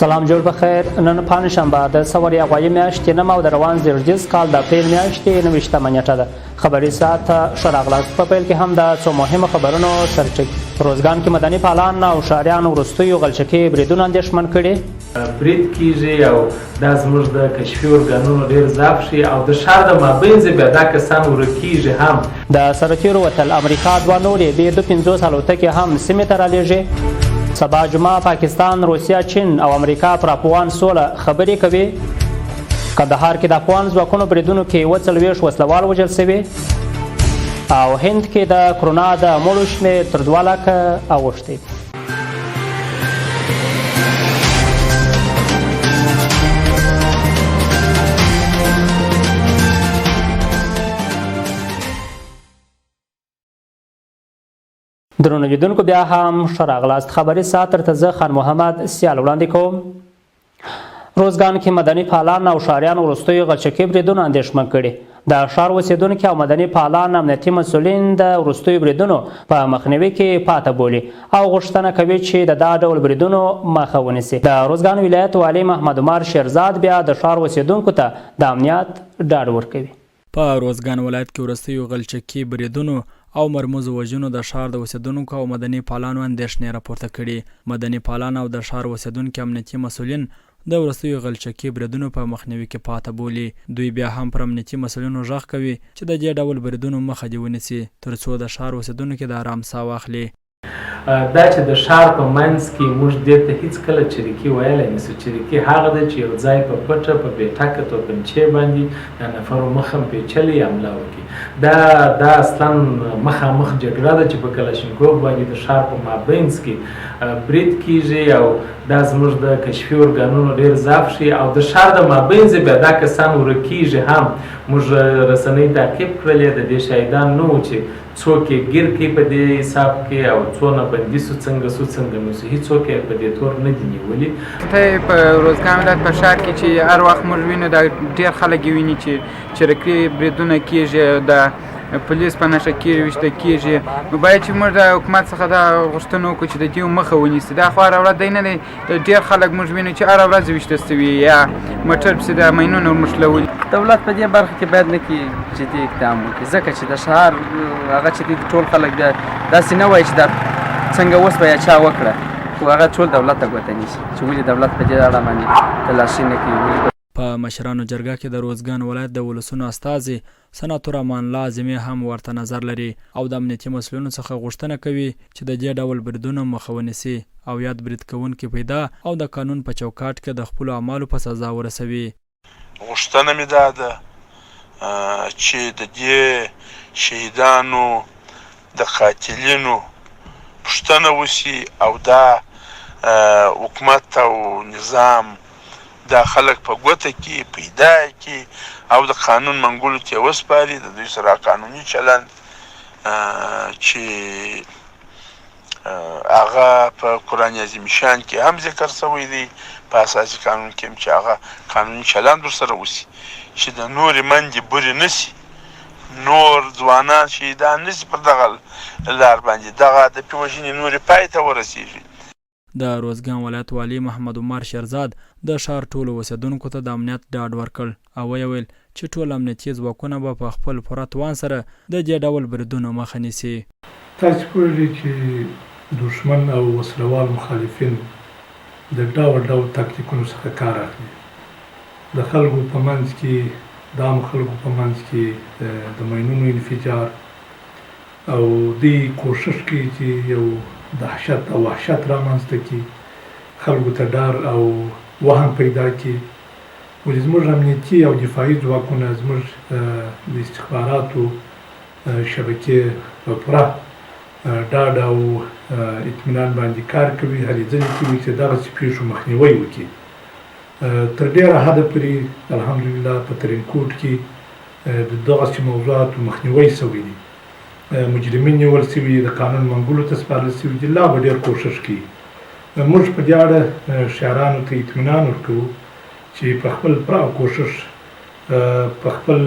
سلام جوړ بخیر. نن پنجشنبه د سوري غوایي میاشتې نم او د روان زیږدیز کال د اپریل میاشتې 29 نیټه ده. خبري ساعت شراغلاس په پیل کې هم د څو مهمو خبرونو سرچک. روزګان کې مدني فعالان او شهریانو وروستیو غلچکي بریدونه اندېښمن کړي. برید کیږي او دا زموږ د کشفي ارګانونو ډېر ضعف شي او د ښار د مابین بیا دا کسان ورکیږي هم. د سرتیرو وتل امریکا دوه نورې B-50 الوتکې هم سیمې ته رالیږي. سبا جمعه پاکستان، روسیه، چین او امریکا پر افغان سوله خبرې کوي. کندهار کې د افغان ځواکونو بریدونو کې 40 وسلوال وژل شوي او هند کې د کرونا د مړو شمېر تر 2 لکه اوښتی. درنو لیدونکو بیا هم ښه راغلاست. خبري ساعت درته زه خان محمد سیال وړاندې کوم. روزګان کې مدني فعالان او ښاریان وروستیو غلچکي بریدونو اندېښمن کړي. د ښار اوسېدونکي او مدني فعالان امنیتي مسؤلین د وروستیو بریدونو په مخنیوي کې پاته بولي او غوښتنه کوي چې د دا ډول بریدونو مخه ونیسي. د روزګان ولایت والي محمد عمر شیرزاد بیا د ښار اوسېدونکو ته د امنیت ډاډ ورکوي. په روزګان ولایت کې وروستیو غلچکي بریدونو او مرموزو وژنو د ښار د اوسېدونکو او مدني فعالانو اندېښنې راپورته کړي. مدني فعالان او د ښار اوسېدونکي امنیتي مسؤلین د وروستیو غلچکي بریدونو په مخنیوي کې پاته بولي. دوی بیا هم پر امنیتي مسؤلینو غږ کوي چې د دې ډول بریدونو مخه دې ونیسي تر څو د ښار اوسېدونکي د آرام ساه واخلي. دا چې د ښار په منځ کې موږ دې ته هیڅکله چریکي ویلی نشو. چریکي هغه ده چې یو ځای په پټه په بېټکه توپنچې باندې د نفرو مخه پیچلې حمله وکړي. دا اصلا مخامخ جګړه ده چې په کلاشینکوف باندې د ښار په مابینځ کې برید کیږي او دا زموږ د کشفي ارګانونو ډېر ضعف شي او د ښار د مابینځ بیا دا کسان ورکیږي هم. موږ رسنۍ تعقیب کړلې د دې شاهدان نه وو چې څوک یې ګیر کوي په دې حساب کې او څونه بندي سو څنګه نو سو هیڅوک یې په دې تور نه دي نیولي. په روزګان ولایت په ښار کې چې هر وخت موږ وینو دا ډېر خلک ویني چې چریکي بریدونه کیږي، د پولیس په نښه کې ویشته کیږي. نو باید چې موږ د حکومت څخه دا غوښتنه وکړو چې د دې مخه ونیسي. دا خو هره ورځ دی نه دی، ډېر خلک موږ وینو چې هره ورځ ویشته سوي یا موټر پسې د ماینونو ورمښلولي. دولت په دې برخه کې باید نه کې جدي اقدام وکړي، ځکه چې د ښار هغه چې دي ټول خلک داسې نه وایي چې دا څنګه اوس به یا چا وکړه، خو هغه ټول دولت ته ګوته نیسي چې ولې دولت په دې اړه باندې تلاشي نه کوي. په مشرانو جرګه کې د روزګان ولایت د ولسونو استازي سناتور امان الله اعظمي هم ورته نظر لري او د امنیتي مسؤلینو څخه غوښتنه کوي چې د دې ډول بریدونو مخه ونیسي او یاد برید کوونکي پیدا او د قانون په چوکاټ کې د خپلو اعمالو په سزا ورسوي. غوښتنه مې دا ده چې د دې شهیدانو د قاتلینو پوښتنه وشي او دا حکومت او نظام دا خلک په ګوته کې پیدا کړي او د قانون منګولو ته وسپاري. د دوی سره قانوني چلند چې هغه په قرآن عظیم شان کې هم ذکر شوی دی، په اساسي قانون کې هم چې هغه قانوني چلند ورسره وشي چې د نورې مندې برې نشي، نور ځوانان شهیدان نشي پر دغه لار باندې دغه د وژنې نورې پای ته ورسېږي. د روزګان ولایت والي محمد عمر شیرزاد د ښار ټولو اوسېدونکو ته د امنیت ډاډ ورکړ او ویل چې ټول امنیتي ځواکونه به په خپل پوره توان سره د دې ډول بریدونو مخه نیسي. تاسو پوهېږئ چې دښمن او وسلوال مخالفین د ډول تاکتیکونو څخه کار اخلي. د خلکو په منځ کې د عامو خلکو په منځ کې د ماینونو انفجار او دوی کوشش کوي چې یو دهشت او وحشت رامنځته کړي، خلکو ته ډار او وهم پیدا کړي. ولې زموږ امنیتي او دفاعي ځواکونه زموږ د استخباراتو شبکې په پوره ډاډ او اطمینان باندې کار کوي، هلې ځلې کوي چې دغسې پیښو مخنیوی وکړي. تر ډېره حده پورې الحمدلله په ترینکوټ کې د دغسې موضوعاتو مخنیوی شوی دی. مجرمین نیول شوي، د قانون منګولو ته سپارل شوي دي. لا به ډېر کوښښ کوي. موږ په دې اړه شهریانو ته اطمینان ورکوو چې په خپل پوره کوښښ په خپل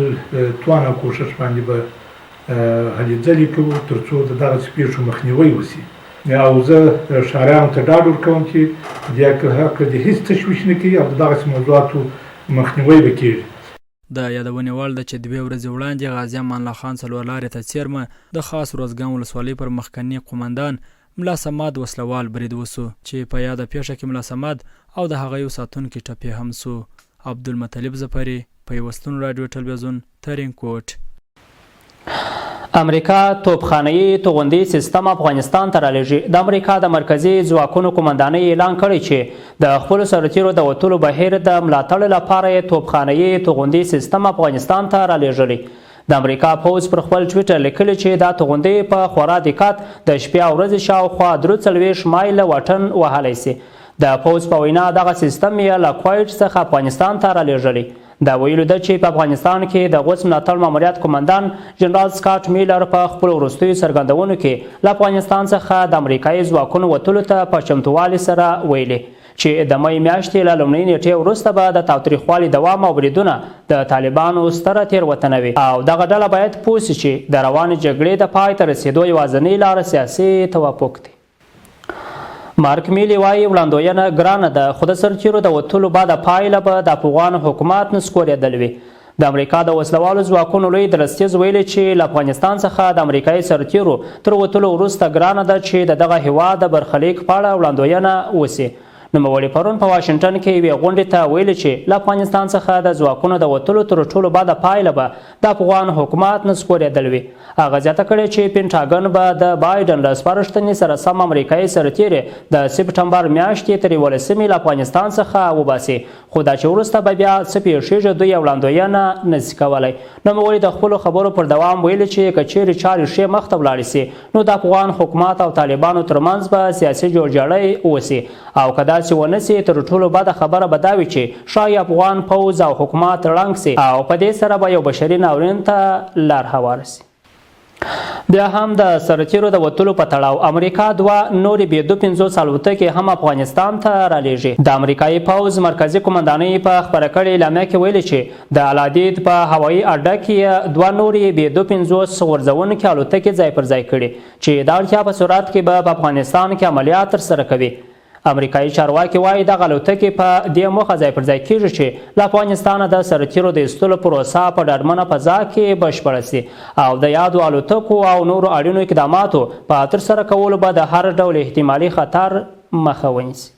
توان او کوښښ باندې به هلې ځلې کوو تر څو د دغسې پیښو مخنیوی وشي. او زه ښاریانو ته ډاډ ورکوم چې دې حق د هیڅ تشویش نه کوي او د دغسې موضوعاتو مخنیوی به کېږي. د یادونې وړ ده چې 2 ورځې وړاندې غازي امان الله خان څلورلارې ته څیرمه د خاص روزګان ولسوالۍ پر مخکني قومندان ملا صمد وسلوال برید وسو چې په یاده پیښه کې ملا صمد او د هغه یو ساتونکي ټپي هم سو. عبدالمطلب ظفري، پیوستون رادیو ټلویزیون، ترینکوټ. امریکا توپخانه‌یي توغندي سیستم افغانستان ته رالېږي. د امریکا د مرکزي ځواکونو قومندانۍ اعلان کړی چې د خپلو سرتیرو د وتلو بهیر د ملاتړ لپاره یې توپخانه‌یي توغندي سیستم افغانستان ته رالېږلی. د امریکا پوځ پر خپل ټویټر لیکلی چې دا توغندي په خورا دقت د شپې او ورځې شاوخوا 43 مایله واټن وهلی سي. د پوځ په وینا دغه سیستم یې له کویټ څخه افغانستان ته رالېږلی. دا ویلو ده چې په افغانستان کې د غوڅ ملاتړ ماموریت قومندان جنرال سکاټ میلر په خپلو وروستیو څرګندونو کې له افغانستان څخه د امریکایي ځواکونو وتلو ته په چمتووالي سره ویلي چې د مۍ میاشتې له لومړۍ نیټې وروسته به د تاوتریخوالي دوام او بریدونه د طالبانو ستره تېروتنه وي او دغه ډله باید پوه سي چې د روانې جګړې د پای ته رسېدو یوازینۍ لاره سیاسي توافق دی. مارک میلی وایي وړاندوینه ګرانه ده خو د سرتیرو د وتلو بعد پایله به د افغان حکومت نسکورېدل وي. د امریکا د وسلوالو ځواکونو لوی درستیز ویلي چې له افغانستان څخه د امریکایي سرتیرو تر وتلو وروسته ګرانه ده چې د دغه هیواد د برخلیک په اړه وړاندوینه وسي. نوموړي پرون په واشنګټن کې یوې غونډې ته ویلي چې له افغانستان څخه د ځواکونو د وتلو تر ټولو بعد پایله به د افغان حکومت نسکورېدل وي. هغه زیاته کړې چې پینټاګن به د بایډن له سپارښتنې سره سم امریکایي سرتیرې د سپټمبر میاشتې تر 11مې له افغانستان څخه وباسي خو دا چې وروسته به بیا څه پیښیږي دوی وړاندوینه نشي کولی. نوموړي د خپلو خبرو پر دوام ویلي چې که چیرې چارې ښې مخته ولاړې سي نو د افغان حکومت او طالبانو ترمنځ به سیاسي جوړجاړی وسي او که داسې ونه سي تر ټولو بده خبره به دا وي چې ښایي افغان پوځ او حکومت ړنګ سي او په دې سره به یو بشري ناورین ته لار هواره سي. بیا هم د سرتیرو د وتلو په تړاو امریکا 2 نورې B-250 الوتکې هم افغانستان ته رالېږي. د امریکایي پوځ مرکزي قومندانۍ په خپره کړې اعلامیه کې ویلي چې د العدید په هوایي اډه کې 2 نورې B-250 غورځونکې الوتکې ځای پر ځای کړي چې د اړتیا په صورت کې به په افغانستان کې عملیات ترسره کوي. امریکایي چارواکي وایي دغه الوتکې په دې موخه ځای پر ځای کېږي چې له افغانستانه د سرتیرو د ایستلو پروسه په ډاډمنه فضا کې بشپړه سي او د یادو الوتکو او نورو اړینو اقداماتو په ترسره کولو به د هر ډول احتمالي خطر مخه ونیسي.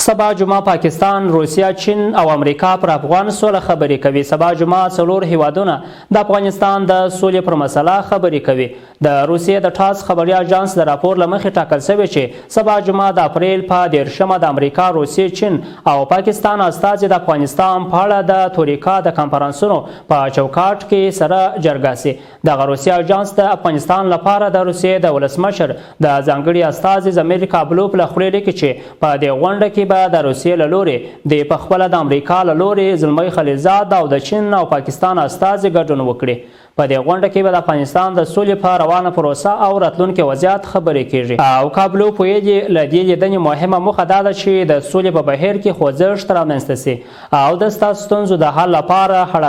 سبا جمعه پاکستان، روسیه، چین او امریکا پر افغان سوله خبرې کوي. سبا جمعه 4 هیوادونه د افغانستان د سولې پر مسله خبرې کوي. د روسیې د ټاس خبري اژانس د راپور له مخې ټاکل شوی چې سبا جمعه د اپریل په 13مه د امریکا، روسیې، چین او پاکستان استازي د افغانستان په اړه د توریکا د کنفرانسونو په چوکاټ کې سره جرګه سي. دغه روسیې اژانس د افغانستان لپاره د روسیې د ولسمشر د ځانګړي استازي زمیر کابلوف له خولې لیکي چې په دې غونډه کې د روسیې له لورې د پخپله د امریکا له لورې زلمی خلیلزاد او د چین او پاکستان استازي ګډون وکړي. په دې غونډه کې به د افغانستان د سولې په روانه پروسه او راتلونکي وضعیت خبرې کیږي او کابلوف ویلي له دې لیدنې مهمه موخه دا ده چې د سولې په بهیر کې خوځښت رامنځته سي او د ستونزو د حل لپاره هر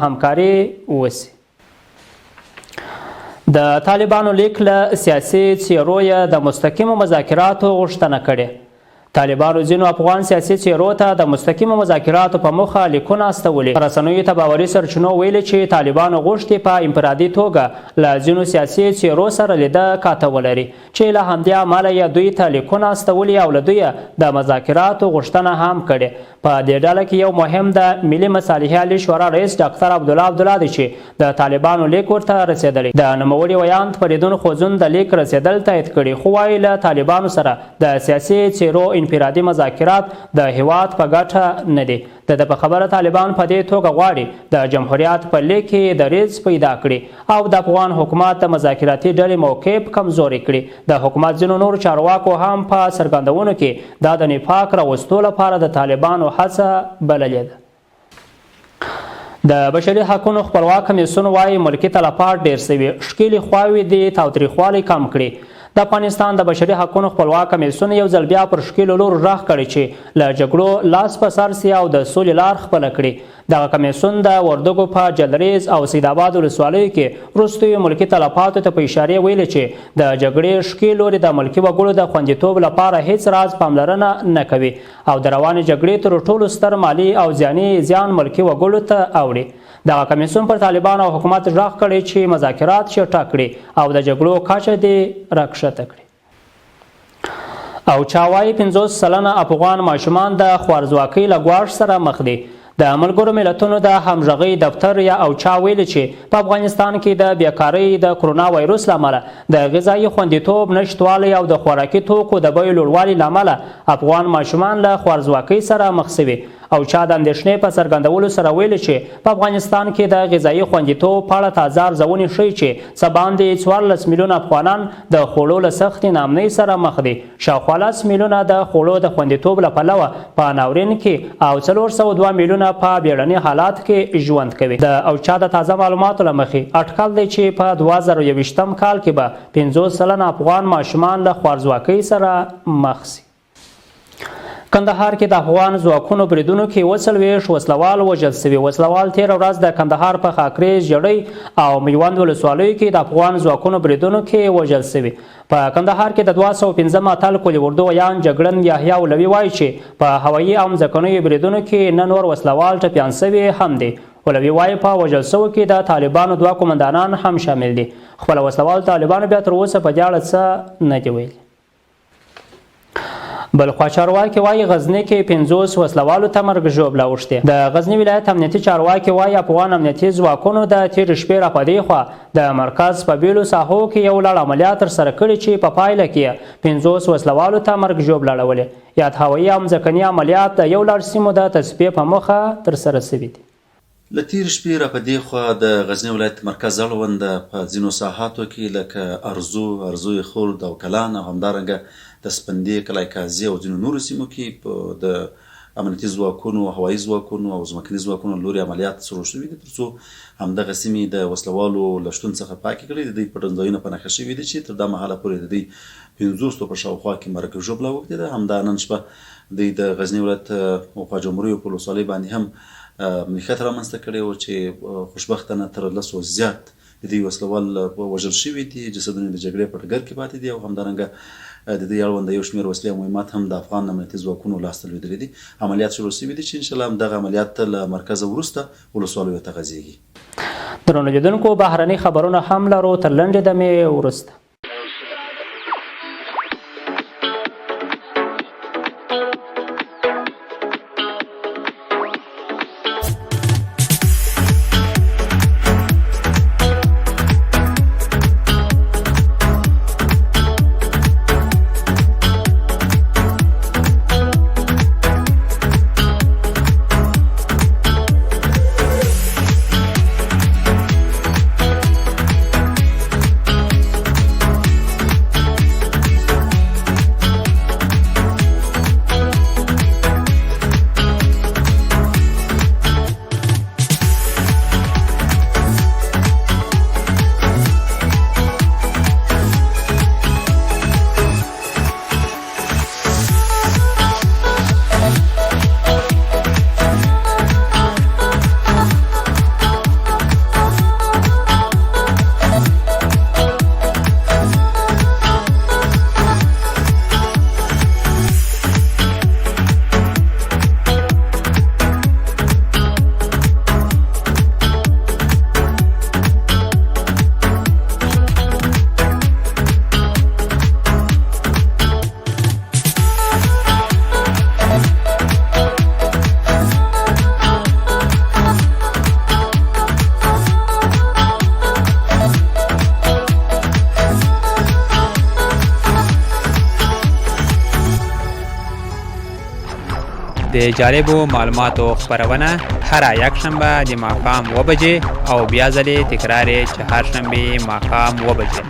همکاري وسي. د طالبانو لیک له سیاسي څیرو یې د مستقیمو مذاکراتو غوښتنه کړې. طالبانو ځینو افغان سیاسي څیرو ته د مستقیمو مذاکراتو په موخه لیکونه استولي. رسنیو ته باوري سرچینو ویلي چې طالبانو غوښتي په انفرادي توګه له ځینو سیاسي څیرو سره لیده کاته ولري چې له همدې امله یې دوی ته لیکونه استولي او له دوی د مذاکراتو غوښتنه هم کړې. په دې ډله کې یو مهم د ملي مصالحې عالي شورا رئیس ډاکټر عبدالله دی چې د طالبانو لیک ورته رسېدلی. د نوموړي ویاند فریدون خوزون د لیک رسېدل تایید کړي خو وایي له طالبانو سره د سیاسي څیرو انفرادي مذاکرات د هیواد په ګټه نه دي. د په خبره طالبان په دې توګه غواړي د جمهوریت په لیک کې دریځ پیدا کړي او د افغان حکومت د مذاکراتي ډلې موقف کمزوري کړي. د حکومت ځینو نور چارواکو هم په څرګندونو کې دا د نفاق راوستو لپاره د طالبانو هڅه بللې ده. د بشري حقونو خپلواک کمیسیون وایي ملکي تلفات ډېر سوي، ښکېلې خواوې دې تاوتریخوالی کم کړي. د افغانستان د بشري حقوقو خپلواک کمیسیون یو ځل بیا پر ښکېلو لورو غږ کړی چې له جګړو لاس په سر سي او د سولې لار خپله کړي. دغه کمیسیون د وردګو په جلریز او سیدآباد ولسوالیو کې وروستیو ملکي تلفاتو ته په اشارې ویلي چې د جګړې ښکې لوري د ملکي وګړو د خوندیتوب لپاره هیڅ راز پاملرنه نه کوي او د روانې جګړې تر ټولو ستر مالي او ځاني زیان ملکي وګړو ته اوړي. دغه کمیسیون پر طالبان او حکومت غږ کړی چې مذاکرات چټک کړي او د جګړو کچه دې راکښته کړي. او چا وایي 50 سلنه افغان ماشومان د خوارځواکۍ له ګواښ سره مخ دي. د ملګرو ملتونو د همغږۍ دفتر یا او چا ویلي چې په افغانستان کې د بیکارۍ د کرونا وایروس له امله د غذایي خوندیتوب نشتوالی او د خوراکي توکو د بیو لوړوالي له امله افغان ماشومان له خوارځواکۍ سره مخ شوي او چا د اندېښنې په څرګندولو سره ویلي چې په افغانستان کې د غذایي خوندیتوب په اړه تازه ارزونې ښیي چې څه باندې 14 میلیونه افغانان د خوړو له سختې ناامنۍ سره مخ دي. شاوخوا 10 میلیونه د خوړو د خوندیتوب له پلوه په ناورین کې او 402 میلیونه په بیړني حالات کې ژوند کوي. د او چا د تازه معلوماتو له مخې اټکل دی چې په 2021 کال کې به 50 سلنه افغان ماشومان له خوارځواکۍ سره مخ شي. کندهار کې د افغان ځواکونو بریدونو کې 40 وسلوال وژل شوي. وسلوال تېره ورځ د کندهار په خاکریز، ژړۍ او میوند ولسوالیو کې د افغان ځواکونو بریدونو کې وژل شوي. په کندهار کې د 215 اتل کلي اردو ویان جګړن یحیی اولوي وایي چې په هوایي او ځمکنیو بریدونو کې نه نور وسلوال ټپیان شوي هم دي. اولوي وایي په وژل شوو کې د طالبانو 2 قومندانان هم شامل دي. خپل وسلوال طالبانو بیا تر اوسه په دې اړه څه نه دي ویلي. بلخوا چارواکي وایي غزني کې 50 وسلوالو ته مرګ ژوبله اوښتې. د غزني ولایت امنیتي چارواکي وایي افغان امنیتي ځواکونو د تېرې شپې راپدې خوا د مرکز په بیلو ساحو کې یو لړ عملیات ترسره کړي چې په پایله کې 50 وسلوالو ته مرګ ژوبله اړولې. یاد هوایي او ځمکني عملیات د یو لړ سیمو د تصفیې په موخه ترسره شوي دي. له تېرې شپې راپدې خوا د غزني ولایت مرکز اړونده په ځینو ساحاتو کې لکه ارزو خورد او کلان او همدارنګه د سپندې، کلای کازي او ځینو نورو سیمو کې د امنیتي ځواکونو، هوایي ځواکونو او ځمکني ځواکونو لوري عملیات شروع شوي دي تر څو همدغه سیمې د وسلوالو له شتون څخه پاکې کړي. د دوی پټنځایونه په نښه شوي دي چې تر دا مهاله پورې د دوی 50 په شاوخوا کې مرګ ژوبله اوږدې ده. همدا نن شپه دوی د غزني ولایت خواجه جمهوریو په ولسوالۍ باندې هم نښت رامنځته کړی و چې خوشبختانه تر 10 زیات د دوی وسلوال وژل شوي دي. جسدونه د جګړې په ډګر کې پاتې دي او همدارنګه د دې اړونده یو شمېر وسلې او مهمات هم د افغان امنیتي ځواکونو لاسته لوېدلي دي. عملیات شروع شوي دي چې انشاءالله همدغه عملیات له مرکزه وروسته ولسوالیو ته غځېږي. درنو لیدونکو بهرني خبرونه هم لرو تر لنډې دمې وروسته. د جالبو معلوماتو خپرونه هر یکشنبه د ماښام 7 بجې او بیا ځلې تکرار یې چهارشنبې ماښام 7 بجې.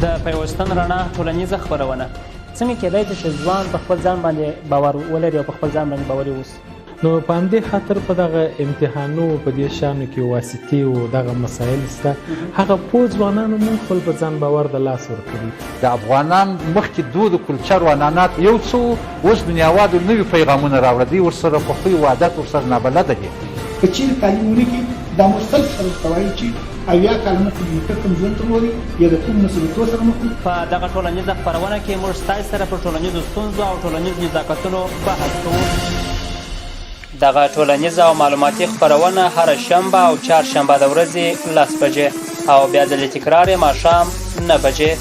د پیوستون رڼا ټولنیزه خپرونه څنګه کېدای شي چې ځوان په خپل ځان باندې باور ولري او په خپل ځان باندې باوري اوسي؟ نو په همدې خاطر په دغه امتحانو په دې شیانو کې واسطې او دغه مسایل شته هغه پوه ځوانانو موږ خپل په ځان باور د لاس ورکړي د افغانان مخکې دود کلچر و عنعنات یو څه اوس دنیاوالو نوي پیغامونه راوړه دوی ورسره په خوی و عادت ورسره نابلده دي که چیرې تعلیم ونه کړي دا مختلف خلک ته وایي چې اویا کاله مخکې نیکه کوم ژوند تېرولي یا د کوم مصیبتو سره مخ په دغه ټولنیزه خپرونه کې موږ ستاسو سره په ټولنیزو ستونزو او ټولنیز نزاکتونو بحث کوو. دغه ټولنیزه او معلوماتي خپرونه هره شنبه او چهارشنبه د ورځې 10 بجې او بیا ځلې تکرار یې ماښام 9 بجې.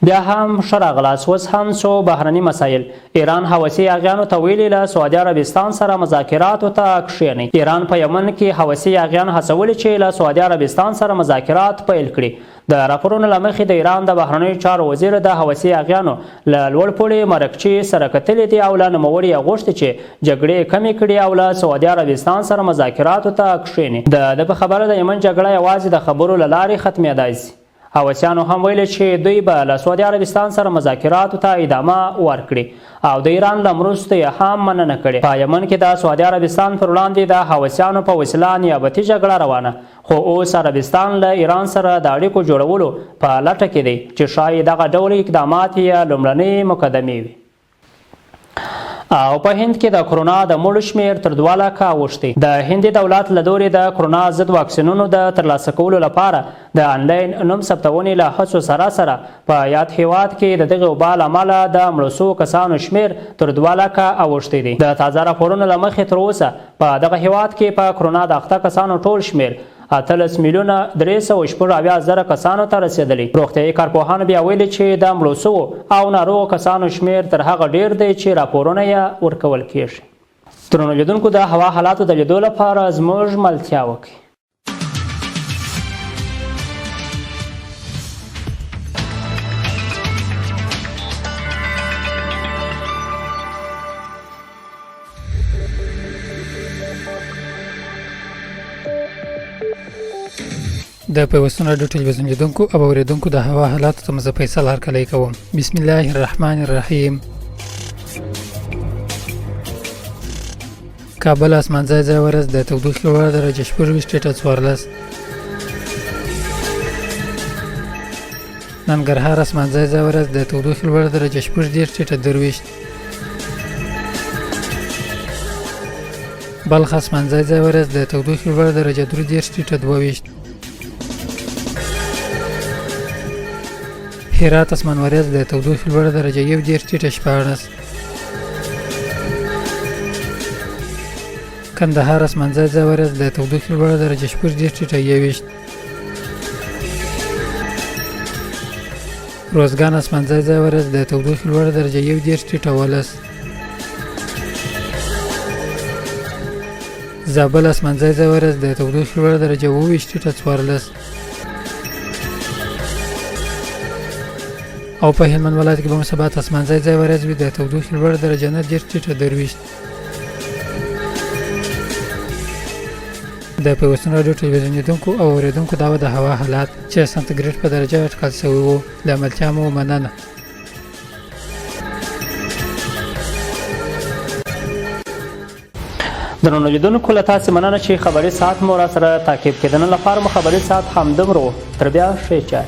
بیا هم ښه راغلاست. اوس هم څو بهرني مسایل. ایران حوثي یاغیانو ته ویلي له سعودي عربستان سره مذاکراتو ته کښینئ. ایران په یمن کې حوثي یاغیان هڅولي چې له سعودي عربستان سره مذاکرات پیل کړي. د راپورونو له مخې د ایران د بهرنیو چارو وزیر د حوثي یاغیانو له لوړ پوړي مرکچي سره کتلي دي او له نوموړي یې غوښتي چې جګړې کمې کړي او له سعودي عربستان سره مذاکراتو ته کښیني. د په خبره د یمن جګړه یوازې د خبرو له لارې ختمېدای شي. حوثیانو هم ویلي چې دوی به له سعودي عربستان سره مذاکراتو ته ادامه ورکړي او د ایران له مرستو یې هم مننه کړې. په یمن کې د سعودي عربستان پر وړاندې د حوثیانو په وسیله نیابتي جګړه روانه، خو اوس عربستان له ایران سره د اړیکو جوړولو په لټه کې دی چې ښایي دغه ډول اقدامات یې لومړنۍ مقدمې وي. او په هند کې د کرونا د مړو شمیر تر 2 لکه اوښتی. د هندي دولت له لورې د کرونا ضد واکسینونو د ترلاسه کولو لپاره د انلاین نوم ثبتونې له هڅو سره په یاد هیواد کې د دغه وبا له امله د مړو شوو کسانو شمیر تر 2 لکه اوښتی دی. د تازه راپورونو له مخې تر اوسه په دغه هیواد کې په کرونا د اخته کسانو ټول شمیر 13,378,000 کسانو ته رسیدلی. روغتیايي کارپوهانو بیا ویلي چې د مړو شوو او ناروغو کسانو شمیر تر هغه ډیر دی چې راپورونه یې ورکول کیږي. درنو لیدونکو د هوا حالاتو د لیدو لپاره زموږ ملتیا وکړئ. د پیوستون راډیو ټلویزیون لیدونکو او اوریدونکو د هوا حالاتو ته زه فیصل هرکلی کوم. بسم الله الرحمن الرحیم. کابل اسمانځای ځای ورځ د تودوخې لوړه درجه 24.14. ننګرهار اسمانځای ځای ورځ د تودوخې لوړه درجه 18.23. بلخ اسمانځای ځای ورځ د تودوخې لوړه درجه 33.22. هرات اسمان ورځ د تودوخې لوړه درجه 1.14. کندهار اسمانځای ځای ورځ د تودوخې لوړه درجه 14.21. روزګان اسمانځای ځای ورځ د تودوخې لوړه درجه 1.18. زابل اسمانځای ځای ورځ د تودوخې لوړه درجه 28.14. او په هلمند ولایت کې به مثبت اسمانځای ځای ورځ وي د تودوخې لوړه درجه 9.23. د پیوستون راډیو ټلویزیون لیدونکو او اوریدونکو دا د هوا حالات چې سانتیګریډ په درجه اټکل شوي وو. له ملتیا مو مننه. درنو لیدونکو له تاسې مننه چې خبري ساعت مو راسره تعقیب کړئ. د نن لپاره مو خبري ساعت همدومره و. تر بیا ښې چای.